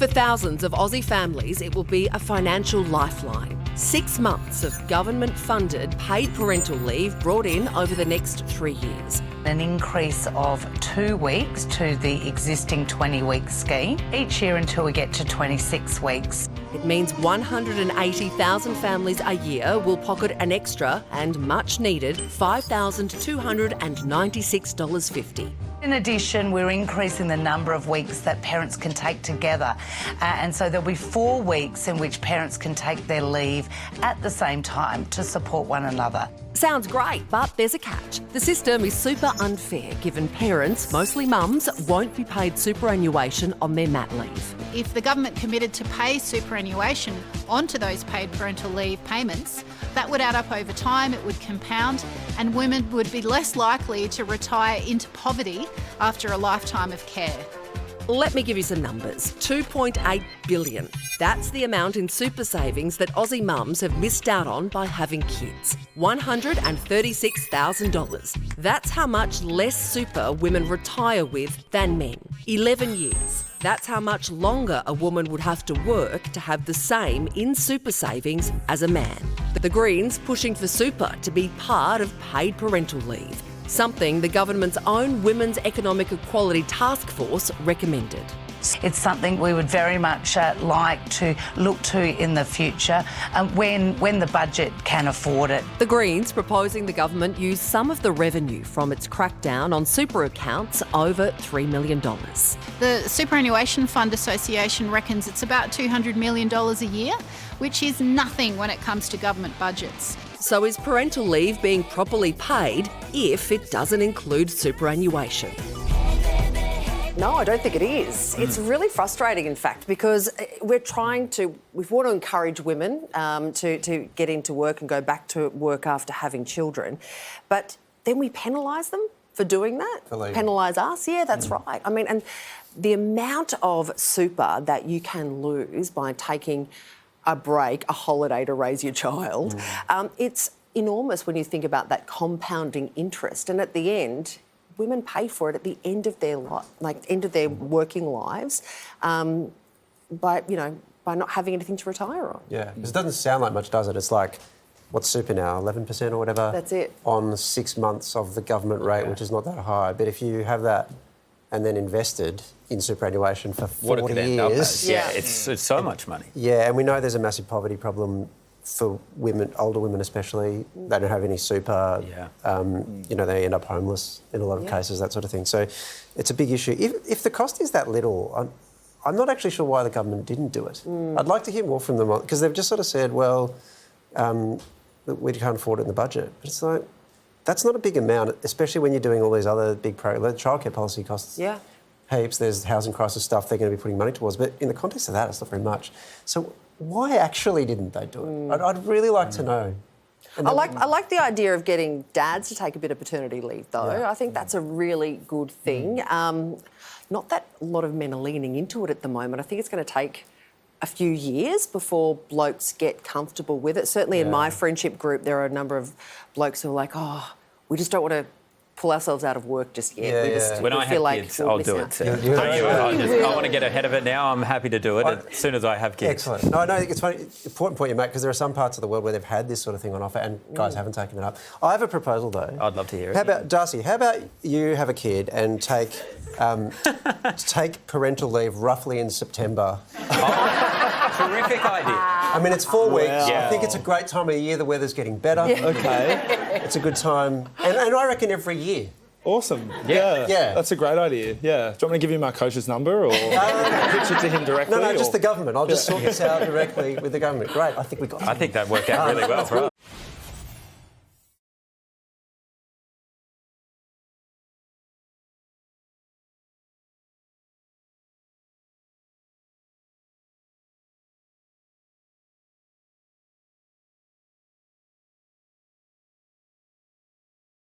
For thousands of Aussie families, it will be a financial lifeline. 6 months of government-funded paid parental leave brought in over the next 3 years. An increase of 2 weeks to the existing 20-week scheme each year until we get to 26 weeks. It means 180,000 families a year will pocket an extra and much-needed $5,296.50. In addition, we're increasing the number of weeks that parents can take together. And so there'll be 4 weeks in which parents can take their leave at the same time to support one another. Sounds great, but there's a catch. The system is super unfair given parents, mostly mums, won't be paid superannuation on their mat leave. If the government committed to pay superannuation onto those paid parental leave payments, that would add up over time, it would compound, and women would be less likely to retire into poverty after a lifetime of care. Let me give you some numbers. $2.8 billion. That's the amount in super savings that Aussie mums have missed out on by having kids. $136,000. That's how much less super women retire with than men. 11 years. That's how much longer a woman would have to work to have the same in super savings as a man. The Greens pushing for super to be part of paid parental leave, something the government's own Women's Economic Equality Task Force recommended. It's something we would very much like to look to in the future when the budget can afford it. The Greens proposing the government use some of the revenue from its crackdown on super accounts, over $3 million. The Superannuation Fund Association reckons it's about $200 million a year, which is nothing when it comes to government budgets. So is parental leave being properly paid if it doesn't include superannuation? No, I don't think it is. It's really frustrating, in fact, because we want to encourage women to get into work and go back to work after having children, but then we penalise them for doing that. Penalise us, yeah, that's right. I mean, and the amount of super that you can lose by taking a break, a holiday to raise your child, it's enormous when you think about that compounding interest. And at the end, women pay for it at the end of their end of their working lives, by not having anything to retire on. Yeah, because it doesn't sound like much, does it? It's like, what's super now, 11% or whatever? That's it. On 6 months of the government rate, which is not that high. But if you have that and then invested in superannuation for 40 what it could end up years... as. Yeah, it's so much money. Yeah, and we know there's a massive poverty problem for women, older women especially. They don't have any super. Yeah. They end up homeless in a lot of cases, that sort of thing. So it's a big issue. If the cost is that little, I'm not actually sure why the government didn't do it. I'd like to hear more from them, because they've just sort of said, well, we can't afford it in the budget. But it's like, that's not a big amount, especially when you're doing all these other big programs. Childcare policy costs heaps. There's housing crisis stuff they're going to be putting money towards. But in the context of that, it's not very much. So why actually didn't they do it? I'd really like to know. I like the idea of getting dads to take a bit of paternity leave, though. Yeah. I think that's a really good thing. Not that a lot of men are leaning into it at the moment. I think it's going to take a few years before blokes get comfortable with it. Certainly in my friendship group, there are a number of blokes who are like, we just don't want to pull ourselves out of work just yet. When I have kids, I'll do it too. I want to get ahead of it now. I'm happy to do it as soon as I have kids. Excellent. No, it's funny. Important point you make, because there are some parts of the world where they've had this sort of thing on offer and guys haven't taken it up. I have a proposal, though. I'd love to hear it. How about, Darcy, how about you have a kid and take parental leave roughly in September? Terrific idea. I mean, it's 4 weeks. Yeah. I think it's a great time of the year. The weather's getting better. Okay. It's a good time. And I reckon every year. Awesome. Yeah. That's a great idea. Yeah. Do you want me to give you my coach's number or pitch it to him directly? No, just the government. I'll just sort this out directly with the government. Great. I think we got it. I think that worked out really well for us.